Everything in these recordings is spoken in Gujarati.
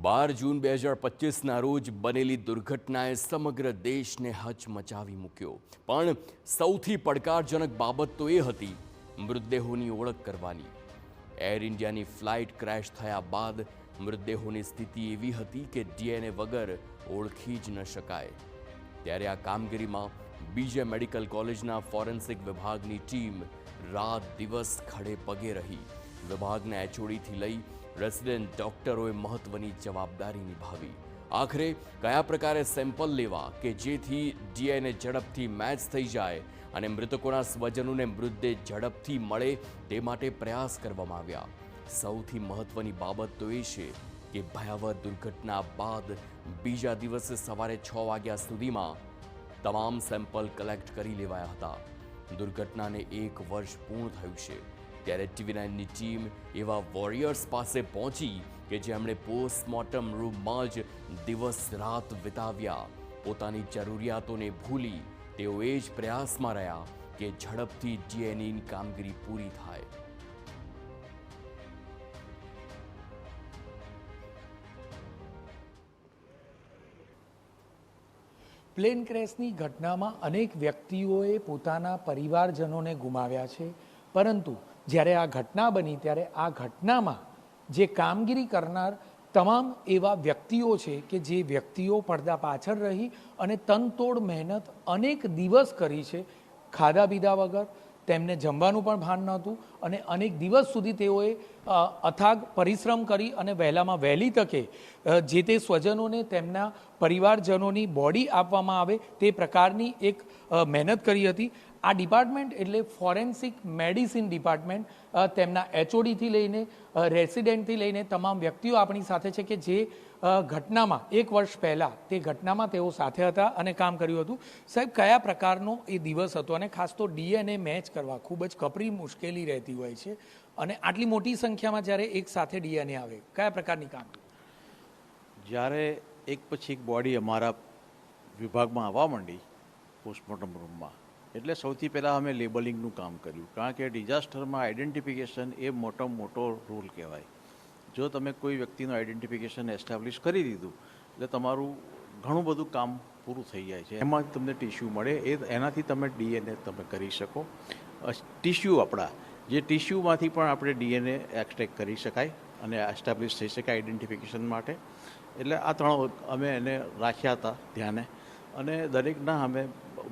12 જૂન 2025ના રોજ બનેલી દુર્ઘટનાએ સમગ્ર દેશને હચમચાવી મૂક્યો। પણ સૌથી પડકારજનક બાબત તો એ હતી મૃતદેહોની ઓળખ કરવાની। એર ઇન્ડિયાની ફ્લાઇટ ક્રેશ થયા બાદ મૃતદેહોની સ્થિતિ એવી હતી કે ડીએનએ વગર ઓળખી જ ન શકાય। ત્યારે આ કામગીરીમાં બીજે મેડિકલ કોલેજના ફોરેન્સિક વિભાગની ટીમ રાત દિવસ ખડે પગે રહી। વિભાગના એચઓડીથી લઈ રેસિડેન્ટ ડોક્ટરોએ મહત્વની જવાબદારી નિભાવી। આખરે કયા પ્રકારે સેમ્પલ લેવા કે જેથી ડીએનએ ઝડપથી મેચ થઈ જાય અને મૃતકોના સ્વજનોને મૃતદેહ ઝડપથી મળે તે માટે પ્રયાસ કરવામાં આવ્યા। સૌથી મહત્વની બાબત તો એ છે કે ભયાવહ દુર્ઘટના બાદ બીજા દિવસે સવારે 6 વાગ્યા સુધીમાં તમામ સેમ્પલ કલેક્ટ કરી લેવાયા હતા। દુર્ઘટનાને 1 વર્ષ પૂર્ણ થયું છે ત્યારે TV9ની ટીમ એવા વોરિયર્સ પાસે પહોંચી કે જેમણે પોસ્ટમોર્ટમ રૂમમાં જ દિવસ રાત વિતાવ્યા। પોતાની જરૂરિયાતોને ભૂલી તેઓ એ જ પ્રયાસમાં રહ્યા કે ઝડપથી ડીએનએની કામગીરી પૂરી થાય। પ્લેન ક્રેશની ઘટનામાં અનેક વ્યક્તિઓએ પોતાના પરિવારજનોને ગુમાવ્યા છે, પરંતુ જ્યારે આ ઘટના બની ત્યારે આ ઘટનામાં જે કામગીરી કરનાર તમામ એવા વ્યક્તિઓ છે કે જે વ્યક્તિઓ પડદા પાછળ રહી અને તનતોડ મહેનત અનેક દિવસ કરી છે, ખાધા પીધા વગર, તેમને જમવાનું પણ ભાન નહોતું અને અનેક દિવસ સુધી તેઓએ અથાગ પરિશ્રમ કરી અને વહેલામાં વહેલી તકે જે તે સ્વજનોને તેમના પરિવારજનોની બોડી આપવામાં આવે તે પ્રકારની એક મહેનત કરી હતી। આ ડિપાર્ટમેન્ટ એટલે ફોરેન્સિક મેડિસિન ડિપાર્ટમેન્ટ, તેમના એચઓડીથી લઈને રેસિડેન્ટથી લઈને તમામ વ્યક્તિઓ આપણી સાથે છે કે જે ઘટનામાં 1 વર્ષ પહેલાં તે ઘટનામાં તેઓ સાથે હતા અને કામ કર્યું હતું। સાહેબ, કયા પ્રકારનો એ દિવસ હતો અને ખાસ તો ડીએનએ મેચ કરવા ખૂબ જ કપરી મુશ્કેલી રહેતી હોય છે અને આટલી મોટી સંખ્યામાં જ્યારે એક સાથે ડીએનએ આવે, કયા પ્રકારની કામગીરી? જ્યારે એક પછી એક બોડી અમારા વિભાગમાં આવવા માંડી પોસ્ટમોર્ટમ રૂમમાં, એટલે સૌથી પહેલાં અમે લેબલિંગનું કામ કર્યું, કારણ કે ડિઝાસ્ટરમાં આઈડેન્ટિફિકેશન એ મોટો રોલ કહેવાય। જો તમે કોઈ વ્યક્તિનું આઈડેન્ટિફિકેશન એસ્ટાબ્લિશ કરી દીધું એટલે તમારું ઘણું બધું કામ પૂરું થઈ જાય છે। એમાંથી તમને ટિશ્યુ મળે, એનાથી તમે ડીએનએ તમે કરી શકો। ટિશ્યુ આપણા જે ટિશ્યુમાંથી પણ આપણે ડીએનએ એક્સટ્રેક્ટ કરી શકાય અને એસ્ટાબ્લિશ થઈ શકાય આઈડેન્ટિફિકેશન માટે। એટલે આ 3 અમે એને રાખ્યા હતા ધ્યાને, અને દરેકના અમે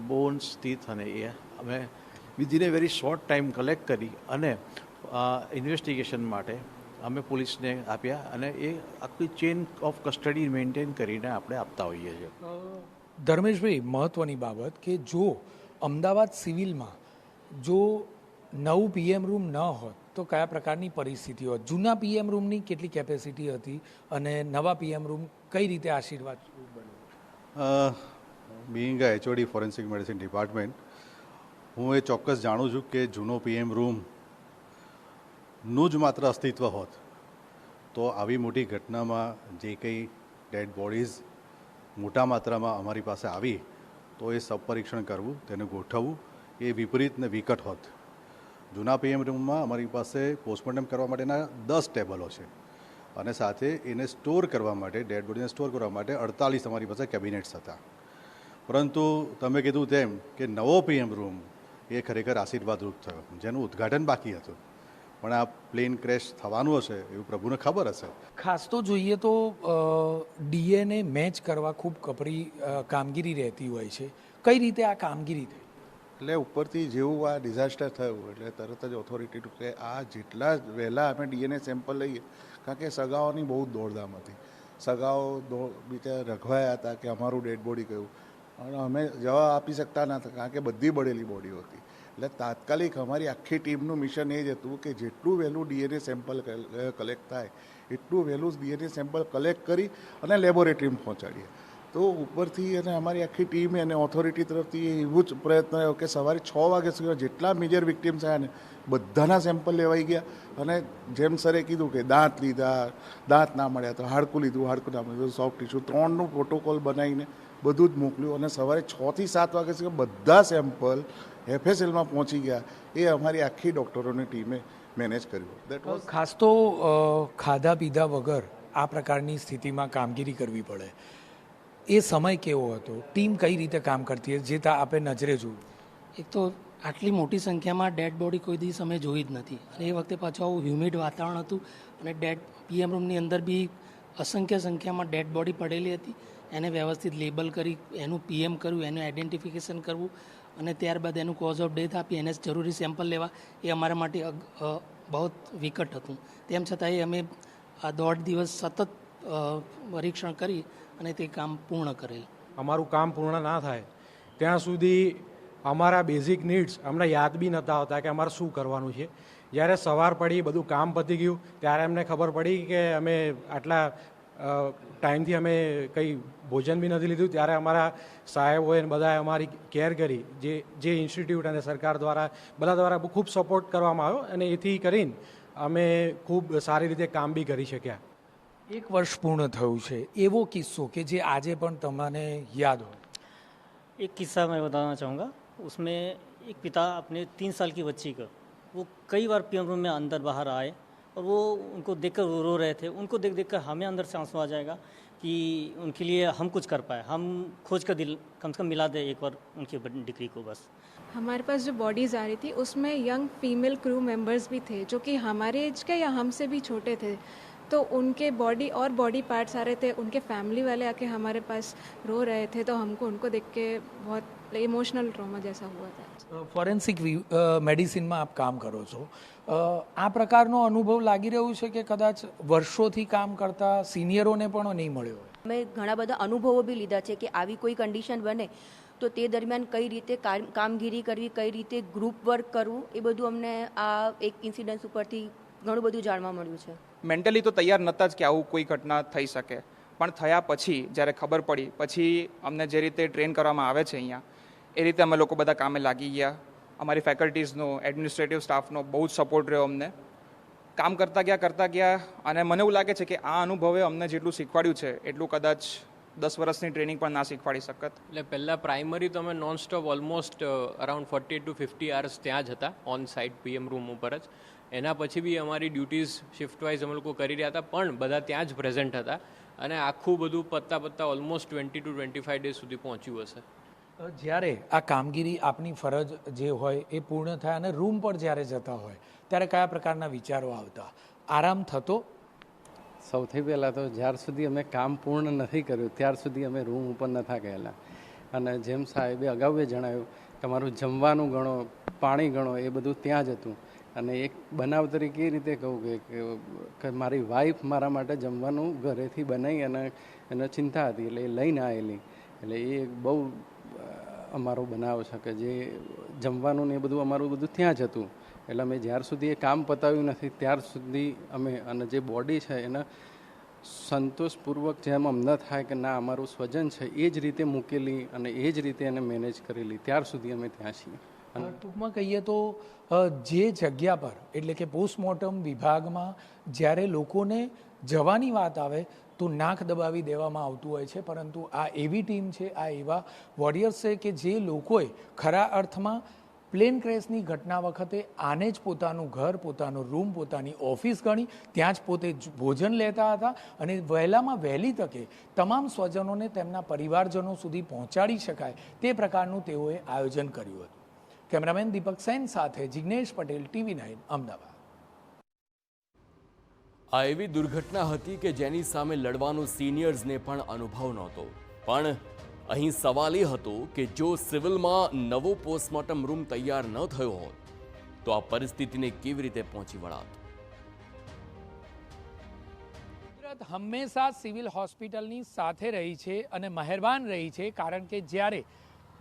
બોન્સ, ટીથ અને એ અમે વિધિન એ વેરી શોર્ટ ટાઈમ કલેક્ટ કરી અને ઇન્વેસ્ટિગેશન માટે અમે પોલીસને આપ્યા અને એ આખી ચેઇન ઓફ કસ્ટડી મેન્ટેન કરીને આપણે આપતા હોઈએ છીએ। ધર્મેશભાઈ, મહત્વની બાબત કે જો અમદાવાદ સિવિલમાં જો નવું પીએમ રૂમ ન હોત તો કયા પ્રકારની પરિસ્થિતિ હોત? જૂના પીએમ રૂમની કેટલી કેપેસિટી હતી અને નવા પીએમ રૂમ કઈ રીતે આશીર્વાદ બન્યો? Being a HOD forensic medicine department, હું એ ચોક્કસ જાણું છું કે જૂનો પીએમ રૂમનું જ માત્ર અસ્તિત્વ હોત તો આવી મોટી ઘટનામાં જે કંઈ ડેડ બોડીઝ મોટા માત્રામાં અમારી પાસે આવી તો એ સબપરીક્ષણ કરવું, તેને ગોઠવવું એ વિપરીત ને વિકટ હોત। જૂના પીએમ રૂમમાં અમારી પાસે પોસ્ટમોર્ટમ કરવા માટેના 10 ટેબલો છે અને સાથે એને સ્ટોર કરવા માટે, ડેડ બોડીને સ્ટોર કરવા માટે 48 અમારી પાસે કેબિનેટ્સ હતા। પરંતુ તમે કીધું તેમ કે નવો પીએમ રૂમ એ ખરેખર આશીર્વાદરૂપ થયો, જેનું ઉદ્ઘાટન બાકી હતું, પણ આ પ્લેન ક્રેશ થવાનું હશે એવું પ્રભુને ખબર હશે। ખાસ તો જોઈએ તો ડીએનએ મેચ કરવા ખૂબ કપરી કામગીરી રહેતી હોય છે, કઈ રીતે આ કામગીરી થઈ? એટલે ઉપરથી જેવું આ ડિઝાસ્ટર થયું એટલે તરત જ ઓથોરિટી કે આ જેટલા વહેલા અમે ડીએનએ સેમ્પલ લઈએ, કારણ કે સગાઓની બહુ દોડધામ હતી, સગાઓ બીજા રઘવાયા હતા કે અમારું ડેડ બોડી કયું, અને અમે જવાબ આપી શકતા ન હતા કારણ કે બધી બળેલી બોડીઓ હતી। એટલે તાત્કાલિક અમારી આખી ટીમનું મિશન એ જ હતું કે જેટલું વહેલું ડીએનએ સેમ્પલ કલેક્ટ થાય એટલું વહેલું ડીએનએ સેમ્પલ કલેક્ટ કરી અને લેબોરેટરીમાં પહોંચાડીએ। તો ઉપરથી અને અમારી આખી ટીમે અને ઓથોરિટી તરફથી એવું જ પ્રયત્ન રહ્યો કે સવારે 6 વાગ્યા સુધી જેટલા મેજર વિક્ટિમ્સ થયા ને બધાના સેમ્પલ લેવાઈ ગયા અને જેમ સરે કીધું કે દાંત લીધા, દાંત ના મળ્યા તો હાડકું લીધું, હાડકું ના મળ્યું સોફ્ટ ટિશ્યુ, 3નું પ્રોટોકોલ બનાવીને બધું જ મોકલ્યું અને સવારે 6 થી 7 વાગ્યા સુધી બધા સેમ્પલ એફએસએલમાં પહોંચી ગયા। એ અમારી આખી ડૉક્ટરોની ટીમે મેનેજ કર્યું। ખાસ તો ખાધા પીધા વગર આ પ્રકારની સ્થિતિમાં કામગીરી કરવી પડે, એ સમય કેવો હતો? ટીમ કઈ રીતે કામ કરતી હતી, જે આપે નજરે જોયું? એક તો આટલી મોટી સંખ્યામાં ડેડ બોડી કોઈ દિવસ અમે જોઈ જ નથી, અને એ વખતે પાછું આવું હ્યુમિડ વાતાવરણ હતું, અને પીએમ રૂમની અંદર બી અસંખ્ય સંખ્યામાં ડેડ બોડી પડેલી હતી. એને વ્યવસ્થિત લેબલ કરી, એનું પીએમ કરવું, એનું આઈડેન્ટિફિકેશન કરવું, અને ત્યારબાદ એનું કોઝ ઓફ ડેથ આપી એને જરૂરી સેમ્પલ લેવા, એ અમારા માટે બહુ વિકટ હતું. તેમ છતાંય અમે આ 1.5 દિવસ સતત પરીક્ષણ કરી અને તે કામ પૂર્ણ કરેલ. અમારું કામ પૂર્ણ ના થાય ત્યાં સુધી અમારા બેઝિક નીડ્સ અમને યાદ બી નહોતા આવતા કે અમારે શું કરવાનું છે. જ્યારે સવાર પડી, બધું કામ પતી ગયું, ત્યારે અમને ખબર પડી કે અમે આટલા ટાઈમથી અમે કંઈ ભોજન બી નથી લીધું. ત્યારે અમારા સાહેબોએ બધાએ અમારી કેર કરી, જે ઇન્સ્ટિટ્યૂટ અને સરકાર દ્વારા બધા દ્વારા ખૂબ સપોર્ટ કરવામાં આવ્યો, અને એથી કરીને અમે ખૂબ સારી રીતે કામ બી કરી શક્યા. 1 વર્ષ પૂર્ણ થયું છે, એવો કિસ્સો કે જે આજે પણ તમને યાદ હોય? एक किस्सा मैं बताना चाहूँगा. उसमें एक पिता अपने 3 साल की बच्ची का, वो कई बार पीएम रूम में अंदर बाहर आए और वो उनको देखकर वो रो रहे थे. उनको देख देख कर हमें अंदर से आंसू आ जाएगा कि उनके लिए हम कुछ कर पाए, हम खोज कर दिल कम से कम मिला दे एक बार उनकी डिग्री को. बस हमारे पास जो बॉडीज़ आ रही थी उसमें यंग फीमेल क्रू मेंबर्स भी थे जो कि हमारे एज के या हमसे भी छोटे थे. तो उनके बॉडी और बॉडी पार्ट्स आ रहे थे, उनके फैमिली वाले आके हमारे पास रो रहे थे, तो हमको उनको देख के बहुत इमोशनल ट्रॉमा जैसा हुआ था. ફોરેન્સિક મેડિસિનમાં આપ કામ કરો છો, આ પ્રકારનો અનુભવ લાગી રહ્યું છે કે કદાચ વર્ષોથી કામ કરતા સિનિયરોને પણ નહીં મળ્યો હોય? અમે ઘણા બધા અનુભવો બી લીધા છે કે આવી કોઈ કન્ડિશન બને તો તે દરમિયાન કઈ રીતે કામગીરી કરવી, કઈ રીતે ગ્રુપ વર્ક કરવું, એ બધું અમને આ એક ઇન્સિડન્સ ઉપરથી ઘણું બધું જાણવા મળ્યું છે. મેન્ટલી તો તૈયાર નહોતા જ કે આવું કોઈ ઘટના થઈ શકે, પણ થયા પછી જ્યારે ખબર પડી, પછી અમને જે રીતે ટ્રેન કરવામાં આવે છે અહીંયા, એ રીતે અમે લોકો બધા કામે લાગી ગયા. અમારી ફેકલ્ટીઝનો, એડમિનિસ્ટ્રેટિવ સ્ટાફનો બહુ જ સપોર્ટ રહ્યો અમને. કામ કરતા ગયા, અને મને એવું લાગે છે કે આ અનુભવે અમને જેટલું શીખવાડ્યું છે એટલું કદાચ 10 વર્ષની ટ્રેનિંગ પણ ના શીખવાડી શકત. એટલે પહેલાં પ્રાઇમરી તો અમે non stop almost around 40 to 50 hours ત્યાં જ હતા, ઓન સાઇટ પીએમ રૂમ ઉપર જ. એના પછી બી અમારી ડ્યુટીઝ શિફ્ટ વાઇઝ અમે લોકો કરી રહ્યા હતા, પણ બધા ત્યાં જ પ્રેઝન્ટ હતા, અને આખું બધું પત્તા ઓલમોસ્ટ 20 to 25 ડેઝ સુધી પહોંચ્યું હશે. જ્યારે આ કામગીરી, આપની ફરજ જે હોય એ પૂર્ણ થાય અને રૂમ પર જ્યારે જતા હોય ત્યારે કયા પ્રકારના વિચારો આવતા? આરામ થતો? સૌથી પહેલાં તો જ્યાર સુધી અમે કામ પૂર્ણ નથી કર્યું ત્યાર સુધી અમે રૂમ ઉપર નહોતા ગયેલા. અને જેમ સાહેબે અગાઉ જણાવ્યું કે અમારું જમવાનું ગણો, પાણી ગણો, એ બધું ત્યાં જ હતું. અને એક બનાવ તરીકે એ રીતે કહું કે મારી વાઈફ મારા માટે જમવાનું ઘરેથી બનાવી અને એને ચિંતા હતી એટલે એ લઈને આવેલી. એટલે એ બહુ અમારો બનાવ છે કે જે જમવાનું ને એ બધું અમારું બધું ત્યાં જ હતું. એટલે અમે જ્યાર સુધી એ કામ પતાવ્યું નથી ત્યાર સુધી અમે, અને જે બોડી છે એને સંતોષપૂર્વક જેમ અમને થાય કે ના અમારું સ્વજન છે એ જ રીતે મૂકેલી અને એ જ રીતે એને મેનેજ કરેલી, ત્યાર સુધી અમે ત્યાં છીએ. ટૂંકમાં કહીએ તો જે જગ્યા પર, એટલે કે પોસ્ટમોર્ટમ વિભાગમાં જ્યારે લોકોને જવાની વાત આવે તો નાક દબાવી દેવામાં આવતું હોય છે, પરંતુ આ એવી ટીમ છે, આ એવા વોરિયર્સ છે કે જે લોકોએ ખરા અર્થમાં પ્લેન ક્રેશની ઘટના વખતે આને જ પોતાનું ઘર, પોતાનો રૂમ, પોતાની ઓફિસ ગણી ત્યાં જ પોતે ભોજન લેતા હતા, અને વહેલામાં વહેલી તકે તમામ સ્વજનોને તેમના પરિવારજનો સુધી પહોંચાડી શકાય તે પ્રકારનું તેઓએ આયોજન કર્યું હતું. કેમેરામેન દીપક સેન સાથે જિગ્નેશ પટેલ, TV9 અમદાવાદ. આ એવી દુર્ઘટના હતી કે જેની સામે લડવાનો સિનિયર્સને પણ અનુભવ નહોતો, પણ અહીં સવાલ એ હતો કે જો સિવિલમાં નવો પોસ્ટમોર્ટમ રૂમ તૈયાર ન થયો હોત તો આ પરિસ્થિતિને કેવી રીતે પહોંચી વળાત. કુદરત હંમેશા સિવિલ હોસ્પિટલની સાથે રહી છે અને મહેરબાન રહી છે, કારણ કે જ્યારે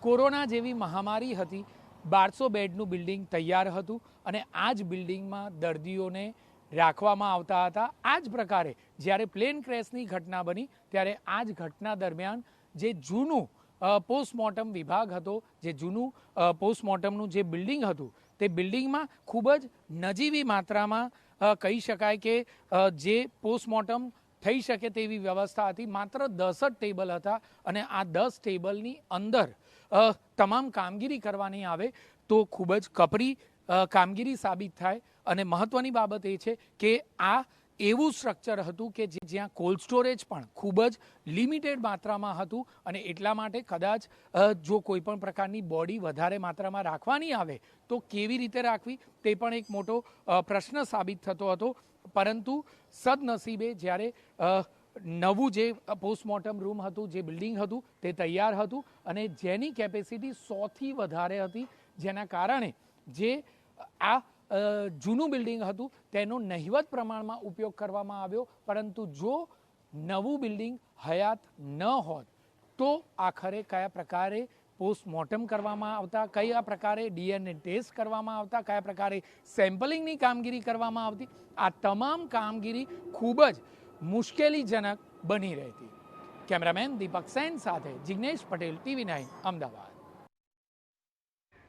કોરોના જેવી મહામારી હતી 1200 બેડનું બિલ્ડિંગ તૈયાર હતું અને આ જ બિલ્ડિંગમાં દર્દીઓને રાખવામાં આવતા હતા. આ જ પ્રકારે જ્યારે પ્લેન ક્રેશની ઘટના બની ત્યારે આ જ ઘટના દરમિયાન જે જૂનું પોસ્ટમોર્ટમ વિભાગ હતો, જે જૂનું પોસ્ટમોર્ટમનું જે બિલ્ડિંગ હતું, તે બિલ્ડિંગમાં ખૂબ જ નજીવી માત્રામાં કહી શકાય કે જે પોસ્ટમોર્ટમ થઈ શકે તેવી વ્યવસ્થા હતી. માત્ર 10 જ ટેબલ હતા અને આ 10 ટેબલની અંદર તમામ કામગીરી કરવાની આવે તો ખૂબ જ કપરી કામગીરી સાબિત થાય. અને મહત્વની બાબત એ છે કે આ એવું સ્ટ્રક્ચર હતું કે જ્યાં કોલ્ડ સ્ટોરેજ પણ ખૂબ જ લિમિટેડ માત્રામાં હતું અને એટલા માટે કદાચ જો કોઈ પણ પ્રકારની બોડી વધારે માત્રામાં રાખવાની આવે તો કેવી રીતે રાખવી તે પણ એક મોટો પ્રશ્ન સાબિત થતો હતો. પરંતુ સદનસીબે જ્યારે નવું જે પોસ્ટમોર્ટમ રૂમ હતું, જે બિલ્ડિંગ હતું તે તૈયાર હતું અને જેની કેપેસિટી 100થી વધારે હતી, જેના કારણે જે આ જૂનું બિલ્ડિંગ હતું તેનો નહિવત પ્રમાણમાં ઉપયોગ કરવામાં આવ્યો. પરંતુ જો નવું બિલ્ડિંગ હયાત ન હોત તો આખરે કયા પ્રકારે પોસ્ટમોર્ટમ કરવામાં આવતા, કયા પ્રકારે DNA ટેસ્ટ કરવામાં આવતા, કયા પ્રકારે સેમ્પલિંગની કામગીરી કરવામાં આવતી, આ તમામ કામગીરી ખૂબ જ મુશ્કેલીજનક બની રહેતી. કેમેરામેન દીપક સેન સાથે જિગ્નેશ પટેલ, TV9 અમદાવાદ.